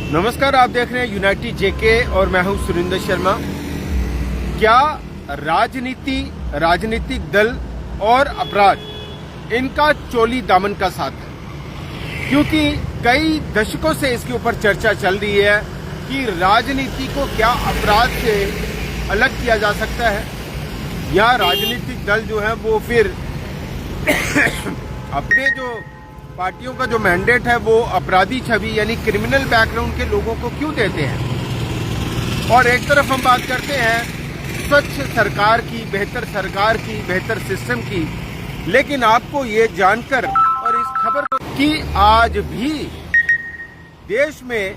नमस्कार, आप देख रहे हैं यूनाइटेड जेके और मैं हूं सुरेंद्र शर्मा। क्या राजनीतिक दल और अपराध इनका चोली दामन का साथ है? क्योंकि कई दशकों से इसके ऊपर चर्चा चल रही है कि राजनीति को क्या अपराध से अलग किया जा सकता है, या राजनीतिक दल जो है वो फिर अपने जो पार्टियों का जो मैंडेट है वो अपराधी छवि यानी क्रिमिनल बैकग्राउंड के लोगों को क्यों देते हैं। और एक तरफ हम बात करते हैं स्वच्छ सरकार की, बेहतर सरकार की, बेहतर सिस्टम की, लेकिन आपको ये जानकर और इस खबर को कि आज भी देश में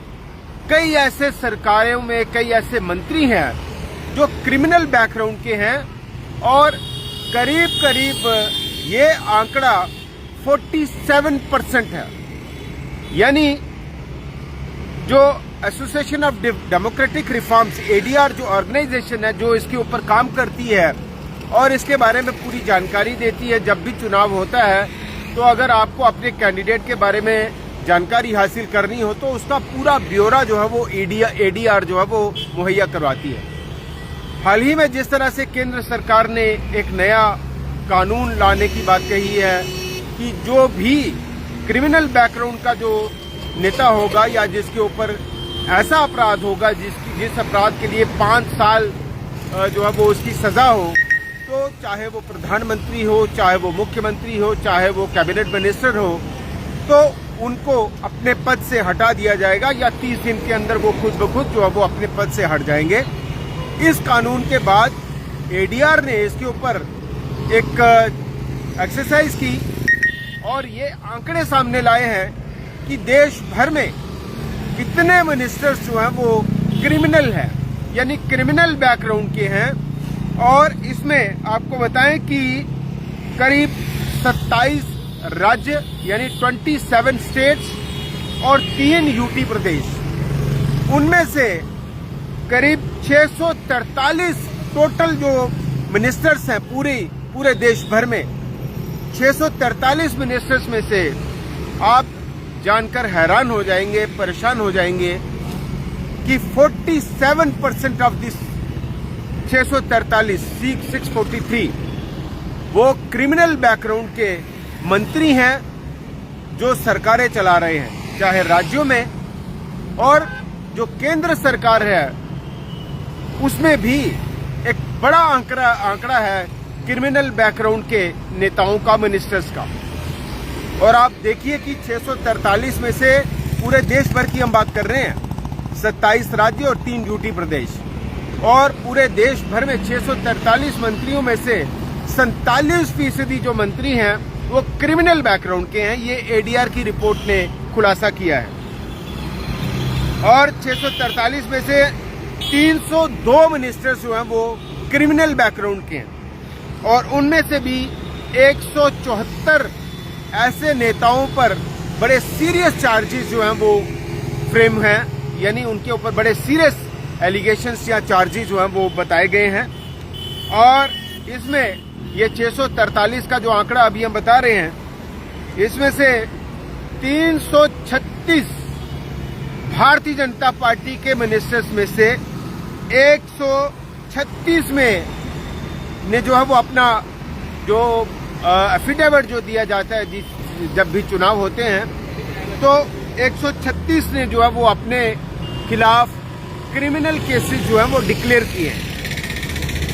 कई ऐसे सरकारों में कई ऐसे मंत्री हैं जो क्रिमिनल बैकग्राउंड के हैं और करीब ये आंकड़ा 47% है। यानी जो association of democratic reforms ADR जो ऑर्गेनाइजेशन है जो इसके ऊपर काम करती है और इसके बारे में पूरी जानकारी देती है, जब भी चुनाव होता है तो अगर आपको अपने कैंडिडेट के बारे में जानकारी हासिल करनी हो तो उसका पूरा ब्यौरा जो है वो एडीआर जो है वो मुहैया करवाती है। हाल ही में जिस तरह से केंद्र सरकार ने एक नया कानून लाने की बात कही है कि जो भी क्रिमिनल बैकग्राउंड का जो नेता होगा या जिसके ऊपर ऐसा अपराध होगा जिस अपराध के लिए 5 साल जो है वो उसकी सजा हो, तो चाहे वो प्रधानमंत्री हो, चाहे वो मुख्यमंत्री हो, चाहे वो कैबिनेट मिनिस्टर हो, तो उनको अपने पद से हटा दिया जाएगा या 30 दिन के अंदर वो खुद ब खुद जो है वो अपने पद से हट जाएंगे। इस कानून के बाद एडीआर ने इसके ऊपर एक एक्सरसाइज की और ये आंकड़े सामने लाए हैं कि देश भर में कितने मिनिस्टर्स जो हैं वो क्रिमिनल हैं, यानी क्रिमिनल बैकग्राउंड के हैं। और इसमें आपको बताएं कि करीब 27 राज्य यानी 27 स्टेट्स और 3 यूटी प्रदेश, उनमें से करीब 643 टोटल जो मिनिस्टर्स हैं पूरे देश भर में, 643 मिनिस्टर्स में से आप जानकर हैरान हो जाएंगे, परेशान हो जाएंगे कि 47% ऑफ दिस 643 वो क्रिमिनल बैकग्राउंड के मंत्री हैं जो सरकारें चला रहे हैं, चाहे राज्यों में, और जो केंद्र सरकार है उसमें भी एक बड़ा आंकड़ा है क्रिमिनल बैकग्राउंड के नेताओं का, मिनिस्टर्स का। और आप देखिए कि 643 में से पूरे देश भर की हम बात कर रहे हैं, 27 राज्य और 3 यूटी प्रदेश, और पूरे देश भर में 643 मंत्रियों में से 47% जो मंत्री हैं वो क्रिमिनल बैकग्राउंड के हैं। ये एडीआर की रिपोर्ट ने खुलासा किया है। और 643 में से 302 मिनिस्टर्स जो हैं वो क्रिमिनल बैकग्राउंड के हैं, और उनमें से भी 174 ऐसे नेताओं पर बड़े सीरियस चार्जेस जो हैं वो फ्रेम हैं, यानी उनके ऊपर बड़े सीरियस एलिगेशंस या चार्जेस जो हैं वो बताए गए हैं। और इसमें ये 643 का जो आंकड़ा अभी हम बता रहे हैं, इसमें से 336 भारतीय जनता पार्टी के मिनिस्टर्स में से 136 में ने जो है वो अपना जो एफिडेविट जो दिया जाता है जब भी चुनाव होते हैं, तो 136 ने जो है वो अपने खिलाफ क्रिमिनल केसेस जो है वो डिक्लेयर किए हैं।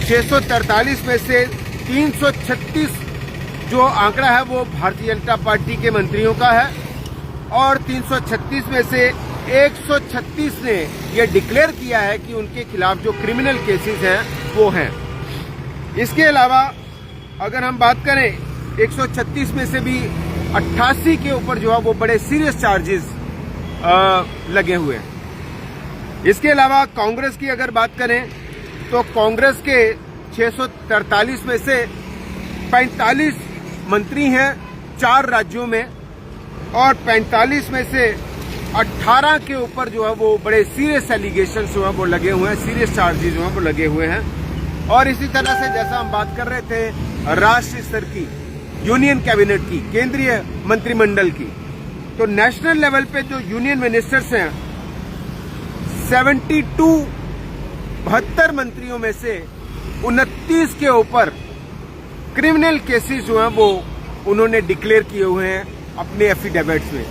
643 में से 336 जो आंकड़ा है वो भारतीय जनता पार्टी के मंत्रियों का है, और 336 में से 136 ने ये डिक्लेयर किया है कि उनके खिलाफ जो क्रिमिनल केसेस हैं वो हैं। इसके अलावा अगर हम बात करें 136 में से भी 88 के ऊपर जो है वो बड़े सीरियस चार्जेस लगे हुए हैं। इसके अलावा कांग्रेस की अगर बात करें तो कांग्रेस के 643 में से 45 मंत्री हैं 4 राज्यों में, और 45 में से 18 के ऊपर जो है वो बड़े सीरियस एलिगेशन जो है वो लगे हुए हैं, सीरियस चार्जेस जो है वो लगे हुए हैं। और इसी तरह से जैसा हम बात कर रहे थे राष्ट्रीय स्तर की, यूनियन कैबिनेट की, केंद्रीय मंत्रिमंडल की, तो नेशनल लेवल पे जो यूनियन मिनिस्टर्स हैं 72 मंत्रियों में से 29 के ऊपर क्रिमिनल केसेस जो हैं वो उन्होंने डिक्लेयर किए हुए हैं अपने एफिडेविट्स में।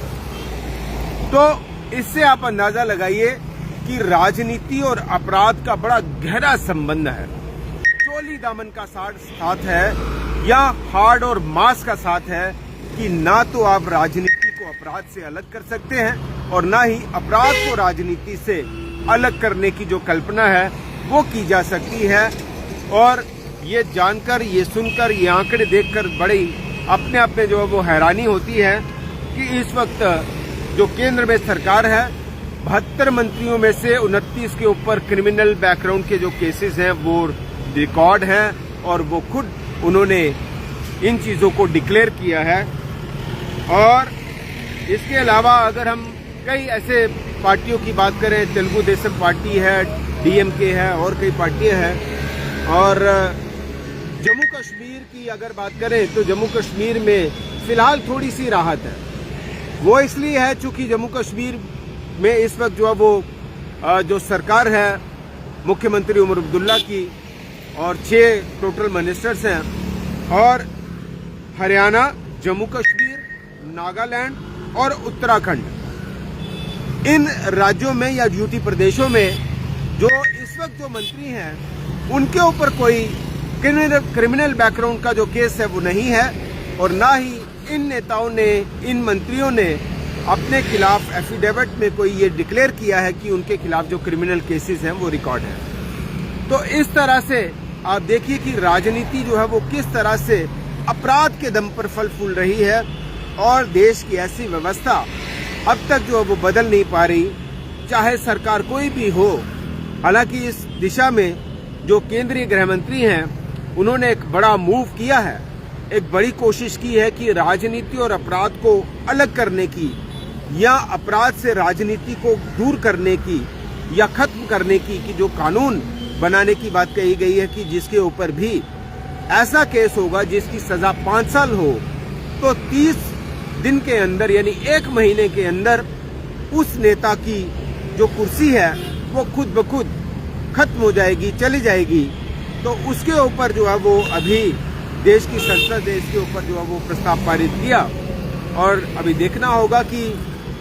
तो इससे आप अंदाजा लगाइए कि राजनीति और अपराध का बड़ा गहरा संबंध है, चोली दामन का साथ है या हार्ड और मास का साथ है कि ना तो आप राजनीति को अपराध से अलग कर सकते हैं और ना ही अपराध को राजनीति से अलग करने की जो कल्पना है वो की जा सकती है। और ये जानकर, ये सुनकर, ये आंकड़े देखकर बड़ी अपने आप में जो है वो हैरानी होती है कि इस वक्त जो केंद्र में सरकार है 72 मंत्रियों में से 29 के ऊपर क्रिमिनल बैकग्राउंड के जो केसेस हैं वो रिकॉर्ड हैं और वो खुद उन्होंने इन चीज़ों को डिक्लेयर किया है। और इसके अलावा अगर हम कई ऐसे पार्टियों की बात करें, तेलुगु देशम पार्टी है, डीएमके है और कई पार्टियां हैं। और जम्मू कश्मीर की अगर बात करें तो जम्मू कश्मीर में फिलहाल थोड़ी सी राहत है। वो इसलिए है चूंकि जम्मू कश्मीर में इस वक्त जो है वो जो सरकार है मुख्यमंत्री उमर अब्दुल्ला की और 6 टोटल मिनिस्टर्स हैं और हरियाणा, जम्मू कश्मीर, नागालैंड और उत्तराखंड, इन राज्यों में या यूटी प्रदेशों में जो इस वक्त जो मंत्री हैं उनके ऊपर कोई क्रिमिनल बैकग्राउंड का जो केस है वो नहीं है और ना ही इन नेताओं ने, इन मंत्रियों ने अपने खिलाफ एफिडेविट में कोई ये डिक्लेयर किया है कि उनके खिलाफ जो क्रिमिनल केसेस हैं वो रिकॉर्ड है। तो इस तरह से आप देखिए कि राजनीति जो है वो किस तरह से अपराध के दम पर फल फूल रही है और देश की ऐसी व्यवस्था अब तक जो है वो बदल नहीं पा रही, चाहे सरकार कोई भी हो। हालांकि इस दिशा में जो केंद्रीय गृह मंत्री हैं उन्होंने एक बड़ा मूव किया है, एक बड़ी कोशिश की है कि राजनीति और अपराध को अलग करने की या अपराध से राजनीति को दूर करने की या खत्म करने की कि जो कानून बनाने की बात कही गई है कि जिसके ऊपर भी ऐसा केस होगा जिसकी सजा 5 साल हो तो 30 दिन के अंदर यानी 1 महीने के अंदर उस नेता की जो कुर्सी है वो खुद ब खुद खत्म हो जाएगी, चली जाएगी। तो उसके ऊपर जो है वो अभी देश की संसद ने इसके ऊपर जो है वो प्रस्ताव पारित किया और अभी देखना होगा कि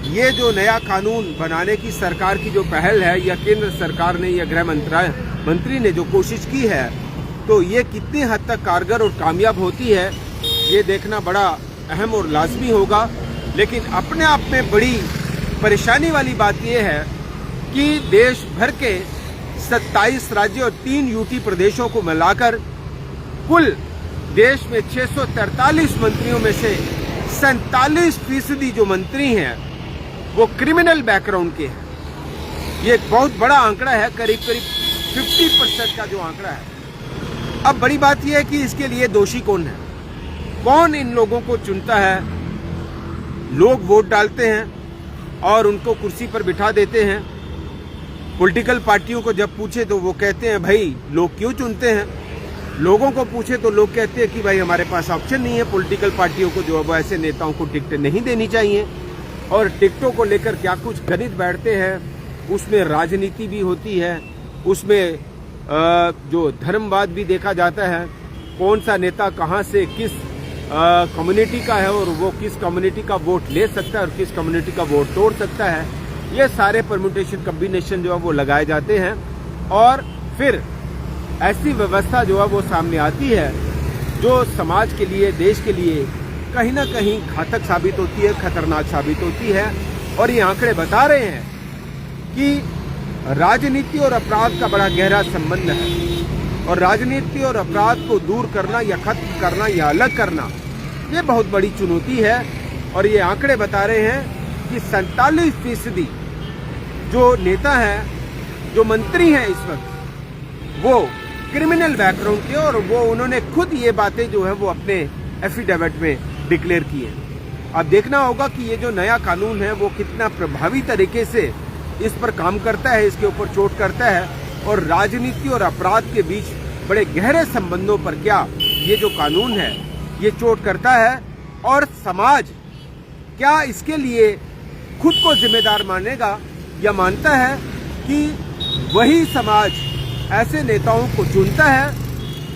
ये जो नया कानून बनाने की सरकार की जो पहल है या केंद्र सरकार ने या गृह मंत्री ने जो कोशिश की है तो ये कितनी हद तक कारगर और कामयाब होती है ये देखना बड़ा अहम और लाजमी होगा। लेकिन अपने आप में बड़ी परेशानी वाली बात यह है कि देश भर के 27 राज्यों और 3 यूटी प्रदेशों को मिलाकर कुल देश में 643 मंत्रियों में से 47% जो मंत्री हैं वो क्रिमिनल बैकग्राउंड के हैं। ये एक बहुत बड़ा आंकड़ा है, करीब 50% का जो आंकड़ा है। अब बड़ी बात यह है कि इसके लिए दोषी कौन है, कौन इन लोगों को चुनता है। लोग वोट डालते हैं और उनको कुर्सी पर बिठा देते हैं। पॉलिटिकल पार्टियों को जब पूछे तो वो कहते हैं भाई लोग क्यों चुनते हैं। लोगों को पूछे तो लोग कहते हैं कि भाई हमारे पास ऑप्शन नहीं है, पॉलिटिकल पार्टियों को जो है ऐसे नेताओं को टिकटें नहीं देनी चाहिए। और टिकटों को लेकर क्या कुछ गणित बैठते हैं, उसमें राजनीति भी होती है, उसमें जो धर्मवाद भी देखा जाता है, कौन सा नेता कहाँ से किस कम्युनिटी का है और वो किस कम्युनिटी का वोट ले सकता है और किस कम्युनिटी का वोट तोड़ सकता है। ये सारे परम्यूटेशन कम्बिनेशन जो है वो लगाए जाते हैं और फिर ऐसी व्यवस्था जो है वो सामने आती है जो समाज के लिए, देश के लिए कहीं ना कहीं घातक साबित होती है, खतरनाक साबित होती है। और ये आंकड़े बता रहे हैं कि राजनीति और अपराध का बड़ा गहरा संबंध है और राजनीति और अपराध को दूर करना या खत्म करना या अलग करना ये बहुत बड़ी चुनौती है। और ये आंकड़े बता रहे हैं कि 47% जो नेता हैं, जो मंत्री हैं इस वक्त, वो क्रिमिनल बैकग्राउंड के और वो उन्होंने खुद ये बातें जो है वो अपने एफिडेविट में डिक्लेयर की है। अब देखना होगा कि ये जो नया कानून है वो कितना प्रभावी तरीके से इस पर काम करता है, इसके ऊपर चोट करता है और राजनीति और अपराध के बीच बड़े गहरे संबंधों पर क्या ये जो कानून है ये चोट करता है और समाज क्या इसके लिए खुद को जिम्मेदार मानेगा या मानता है कि वही समाज ऐसे नेताओं को चुनता है,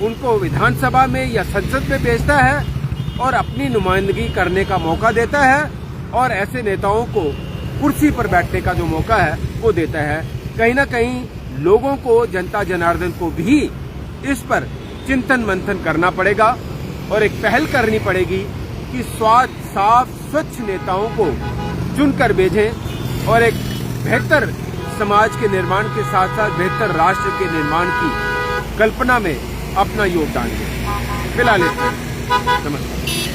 उनको विधानसभा में या संसद में भेजता है और अपनी नुमाइंदगी करने का मौका देता है और ऐसे नेताओं को कुर्सी पर बैठने का जो मौका है वो देता है। कहीं ना कहीं लोगों को, जनता जनार्दन को भी इस पर चिंतन मंथन करना पड़ेगा और एक पहल करनी पड़ेगी कि साफ स्वच्छ नेताओं को चुनकर भेजें और एक बेहतर समाज के निर्माण के साथ साथ बेहतर राष्ट्र के निर्माण की कल्पना में अपना योगदान दें। फिलहाल नमस्कार।